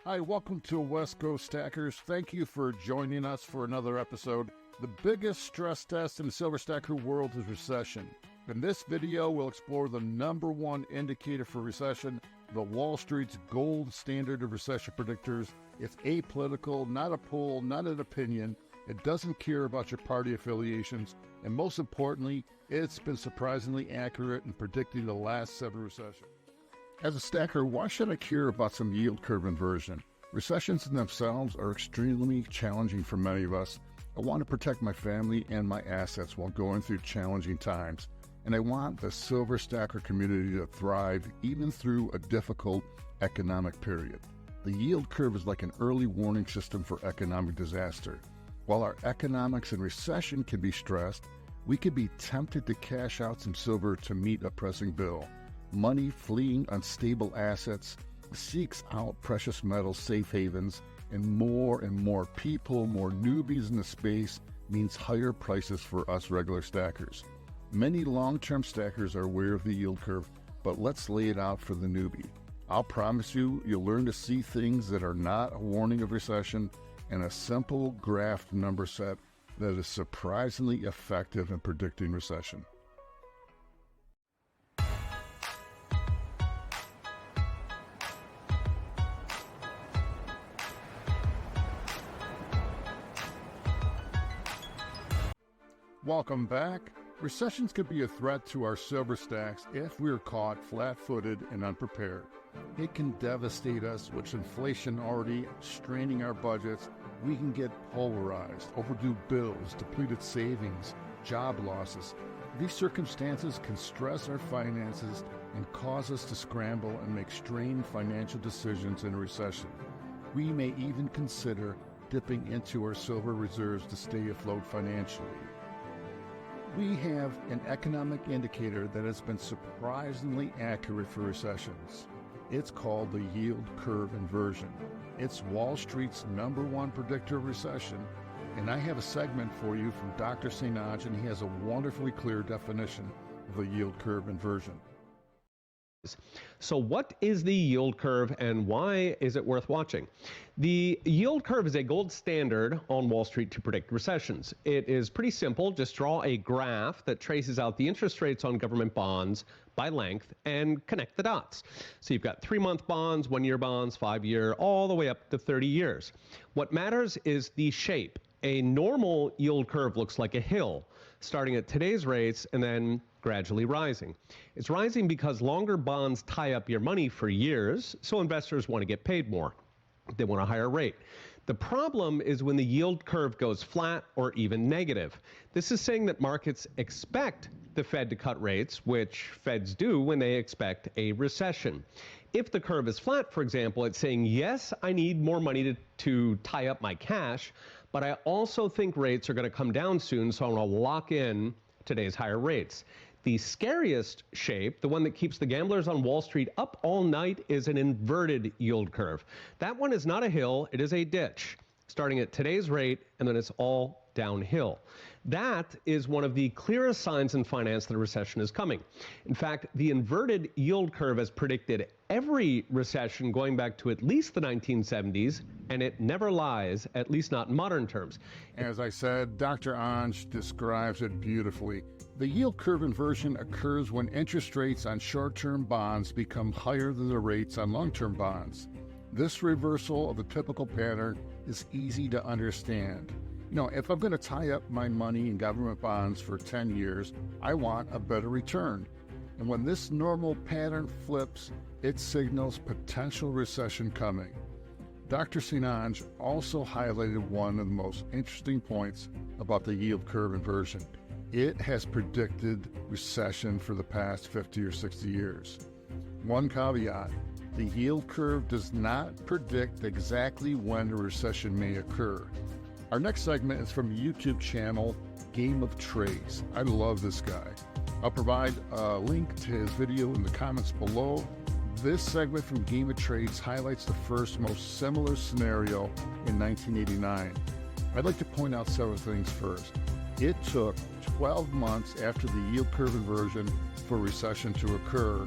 Hi, welcome to West Coast Stackers. Thank you for joining us for another episode. The biggest stress test in the silver stacker world is recession. In this video, we'll explore the number one indicator for recession, the Wall Street's gold standard of recession predictors. It's apolitical, not a poll, not an opinion. It doesn't care about your party affiliations. And most importantly, it's been surprisingly accurate in predicting the last 7 recessions. As a stacker, why should I care about some yield curve inversion? Recessions in themselves are extremely challenging for many of us. I want to protect my family and my assets while going through challenging times. And I want the silver stacker community to thrive even through a difficult economic period. The yield curve is like an early warning system for economic disaster. While our economics in recession can be stressed, we could be tempted to cash out some silver to meet a pressing bill. Money fleeing unstable assets seeks out precious metal safe havens, and more people, more newbies in the space means higher prices for us regular stackers. Many long-term stackers are aware of the yield curve, but let's lay it out for the newbie. I'll promise you'll learn to see things that are not a warning of recession and a simple graphed number set that is surprisingly effective in predicting recession. Welcome back. Recessions could be a threat to our silver stacks if we're caught flat-footed and unprepared. It can devastate us, with inflation already straining our budgets. We can get pulverized, overdue bills, depleted savings, job losses. These circumstances can stress our finances and cause us to scramble and make strained financial decisions in a recession. We may even consider dipping into our silver reserves to stay afloat financially. We have an economic indicator that has been surprisingly accurate for recessions. It's called the yield curve inversion. It's Wall Street's number one predictor of recession, and I have a segment for you from Dr. Sinaj, and he has a wonderfully clear definition of the yield curve inversion. So what is the yield curve and why is it worth watching? The yield curve is a gold standard on Wall Street to predict recessions. It is pretty simple. Just draw a graph that traces out the interest rates on government bonds by length and connect the dots. So you've got 3-month bonds, 1-year bonds, 5-year, all the way up to 30 years. What matters is the shape. A normal yield curve looks like a hill, starting at today's rates and then gradually rising. It's rising because longer bonds tie up your money for years, so investors want to get paid more. They want a higher rate. The problem is when the yield curve goes flat or even negative. This is saying that markets expect the Fed to cut rates, which Feds do when they expect a recession. If the curve is flat, for example, it's saying, yes, I need more money to tie up my cash, but I also think rates are going to come down soon, so I'm going to lock in today's higher rates. The scariest shape, the one that keeps the gamblers on Wall Street up all night, is an inverted yield curve. That one is not a hill, it is a ditch, starting at today's rate, and then it's all downhill. That is one of the clearest signs in finance that a recession is coming. In fact, the inverted yield curve has predicted every recession going back to at least the 1970s, and it never lies, at least not in modern terms. As I said, Dr. Anj describes it beautifully. The yield curve inversion occurs when interest rates on short-term bonds become higher than the rates on long-term bonds. This reversal of the typical pattern is easy to understand. If I'm going to tie up my money in government bonds for 10 years, I want a better return. And when this normal pattern flips, it signals potential recession coming. Dr. Sinaj also highlighted one of the most interesting points about the yield curve inversion. It has predicted recession for the past 50 or 60 years. One caveat, the yield curve does not predict exactly when a recession may occur. Our next segment is from YouTube channel Game of Trades. I love this guy. I'll provide a link to his video in the comments below. This segment from Game of Trades highlights the first most similar scenario in 1989. I'd like to point out several things first. It took 12 months after the yield curve inversion for recession to occur,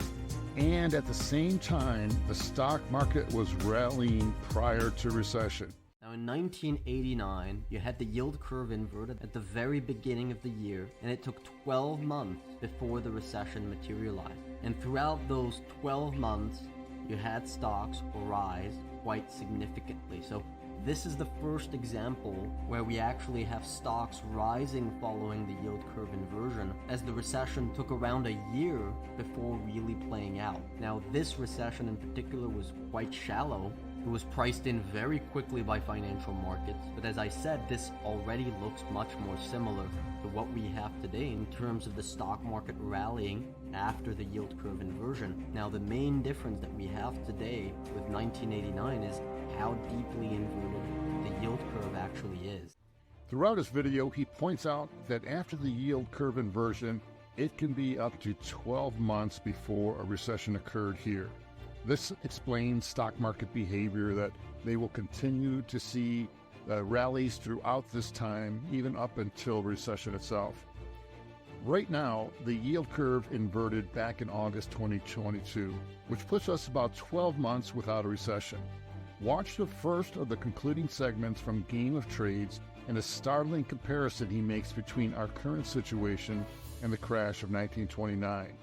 And at the same time, the stock market was rallying prior to recession. Now in 1989, you had the yield curve inverted at the very beginning of the year, and it took 12 months before the recession materialized. And throughout those 12 months, you had stocks rise quite significantly. So this is the first example where we actually have stocks rising following the yield curve inversion, as the recession took around a year before really playing out. Now, this recession in particular was quite shallow. It was priced in very quickly by financial markets, but as I said, this already looks much more similar to what we have today in terms of the stock market rallying after the yield curve inversion. Now, the main difference that we have today with 1989 is how deeply inverted the yield curve actually is. Throughout his video, he points out that after the yield curve inversion, it can be up to 12 months before a recession occurred here. This explains stock market behavior, that they will continue to see rallies throughout this time, even up until recession itself. Right now, the yield curve inverted back in August 2022, which puts us about 12 months without a recession. Watch the first of the concluding segments from Game of Trades and a startling comparison he makes between our current situation and the crash of 1929.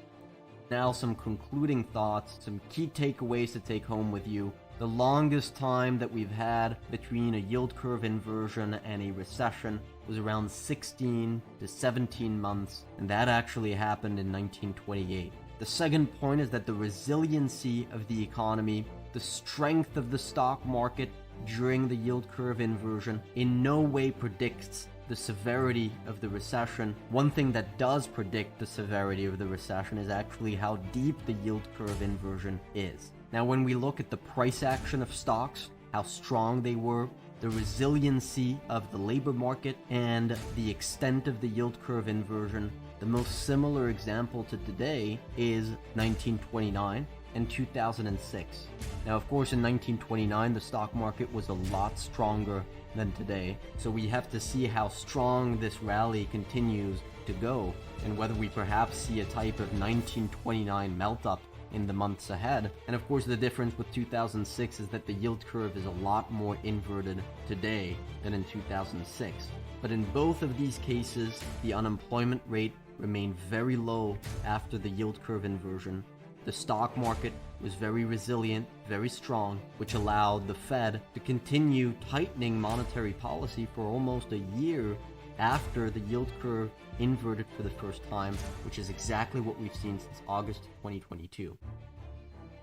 Now some concluding thoughts, some key takeaways to take home with you. The longest time that we've had between a yield curve inversion and a recession was around 16 to 17 months, and that actually happened in 1928. The second point is that the resiliency of the economy, the strength of the stock market during the yield curve inversion in no way predicts the severity of the recession. One thing that does predict the severity of the recession is actually how deep the yield curve inversion is. Now, when we look at the price action of stocks, how strong they were, the resiliency of the labor market, and the extent of the yield curve inversion, the most similar example to today is 1929 and 2006. Now, of course, in 1929, the stock market was a lot stronger than today, so we have to see how strong this rally continues to go, and whether we perhaps see a type of 1929 melt-up in the months ahead. And of course, the difference with 2006 is that the yield curve is a lot more inverted today than in 2006. But in both of these cases, the unemployment rate remained very low after the yield curve inversion. The stock market was very resilient, very strong, which allowed the Fed to continue tightening monetary policy for almost a year after the yield curve inverted for the first time, which is exactly what we've seen since August 2022.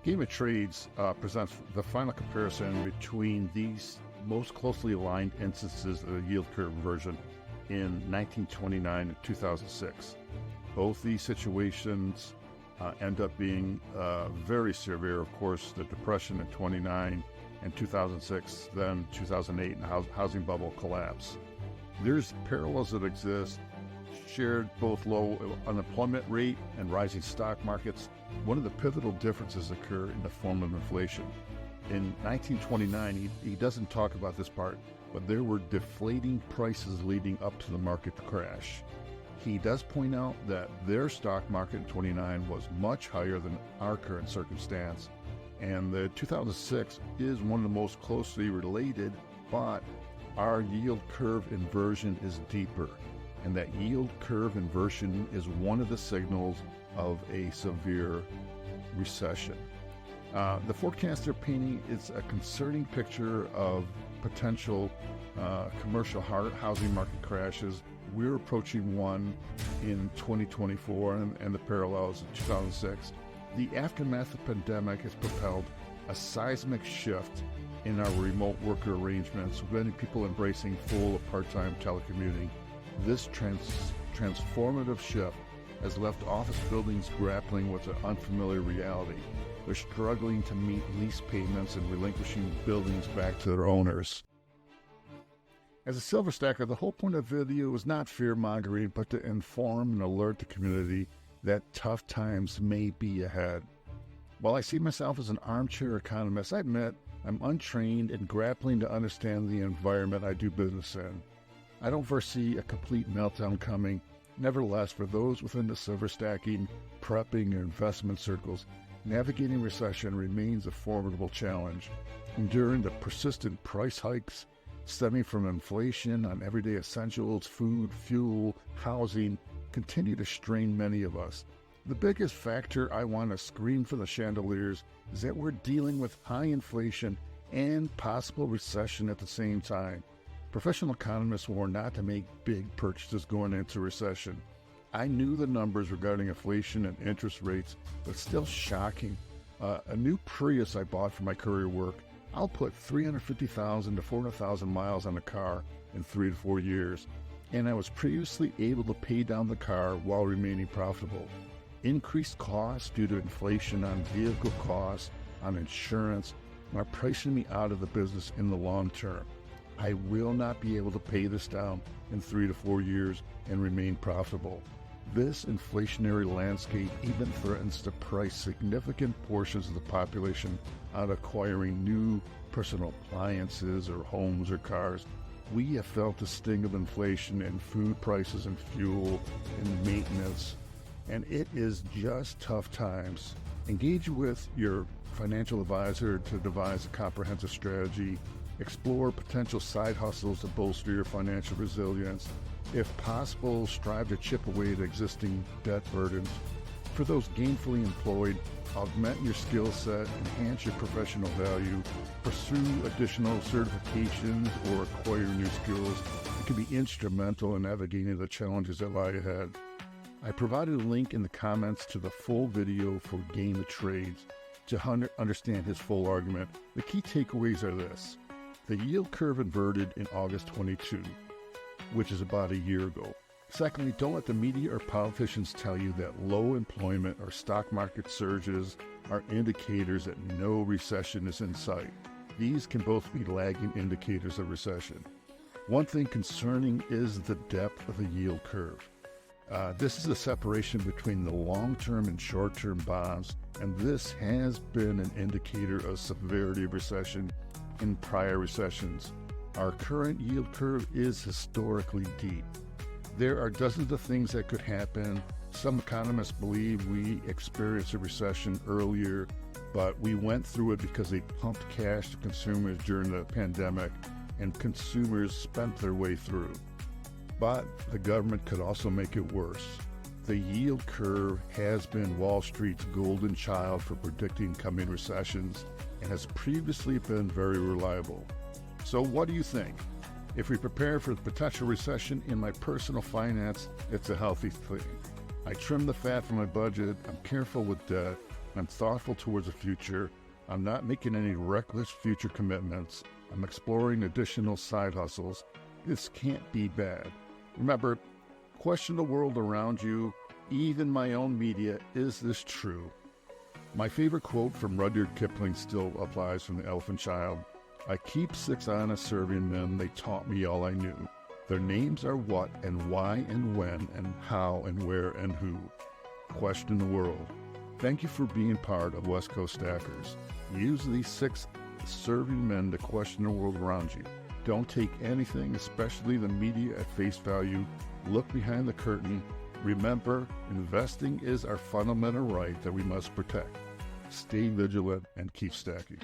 Game of Trades presents the final comparison between these most closely aligned instances of the yield curve inversion in 1929 and 2006. Both these situations end up being very severe. Of course, the Depression in 29 and 2006, then 2008 and the housing bubble collapse. There's parallels that exist, shared both low unemployment rate and rising stock markets. One of the pivotal differences occur in the form of inflation. In 1929, he doesn't talk about this part, but there were deflating prices leading up to the market crash. He does point out that their stock market in 29 was much higher than our current circumstance, and the 2006 is one of the most closely related, but our yield curve inversion is deeper, and that yield curve inversion is one of the signals of a severe recession. The forecaster painting is a concerning picture of potential commercial housing market crashes. We're approaching one in 2024 and the parallels in 2006. The aftermath of the pandemic has propelled a seismic shift in our remote worker arrangements, with many people embracing full or part-time telecommuting. This transformative shift has left office buildings grappling with an unfamiliar reality. They're struggling to meet lease payments and relinquishing buildings back to their owners. As a silver stacker, the whole point of the video is not fear-mongering, but to inform and alert the community that tough times may be ahead. While I see myself as an armchair economist, I admit I'm untrained and grappling to understand the environment I do business in. I don't foresee a complete meltdown coming. Nevertheless, for those within the silver stacking, prepping, or investment circles, navigating recession remains a formidable challenge. Enduring the persistent price hikes stemming from inflation on everyday essentials, food, fuel, housing, continue to strain many of us. The biggest factor I want to scream from the chandeliers is that we're dealing with high inflation and possible recession at the same time. Professional economists warn not to make big purchases going into recession. I knew the numbers regarding inflation and interest rates, but it's still shocking. A new Prius I bought for my career work, I'll put 350,000 to 400,000 miles on the car in 3 to 4 years, and I was previously able to pay down the car while remaining profitable. Increased costs due to inflation on vehicle costs, on insurance, are pricing me out of the business in the long term. I will not be able to pay this down in 3 to 4 years and remain profitable. This inflationary landscape even threatens to price significant portions of the population out of acquiring new personal appliances or homes or cars. We have felt the sting of inflation in food prices and fuel and maintenance, and it is just tough times. Engage with your financial advisor to devise a comprehensive strategy. Explore potential side hustles to bolster your financial resilience. If possible, strive to chip away at existing debt burdens. For those gainfully employed, augment your skill set, enhance your professional value, pursue additional certifications, or acquire new skills. It can be instrumental in navigating the challenges that lie ahead. I provided a link in the comments to the full video for Game of Trades to understand his full argument. The key takeaways are this. The yield curve inverted in August 22, which is about a year ago. Secondly, don't let the media or politicians tell you that low employment or stock market surges are indicators that no recession is in sight. These can both be lagging indicators of recession. One thing concerning is the depth of the yield curve. This is the separation between the long-term and short-term bonds, and this has been an indicator of severity of recession in prior recessions. Our current yield curve is historically deep. There are dozens of things that could happen. Some economists believe we experienced a recession earlier, but we went through it because they pumped cash to consumers during the pandemic, and consumers spent their way through. But the government could also make it worse. The yield curve has been Wall Street's golden child for predicting coming recessions and has previously been very reliable. So what do you think? If we prepare for the potential recession in my personal finance, it's a healthy thing. I trim the fat from my budget, I'm careful with debt, I'm thoughtful towards the future, I'm not making any reckless future commitments, I'm exploring additional side hustles. This can't be bad. Remember, question the world around you, even my own media, is this true? My favorite quote from Rudyard Kipling still applies from The Elephant Child. I keep 6 honest serving men, they taught me all I knew. Their names are what and why and when and how and where and who. Question the world. Thank you for being part of West Coast Stackers. Use these 6 serving men to question the world around you. Don't take anything, especially the media, at face value. Look behind the curtain. Remember, investing is our fundamental right that we must protect. Stay vigilant and keep stacking.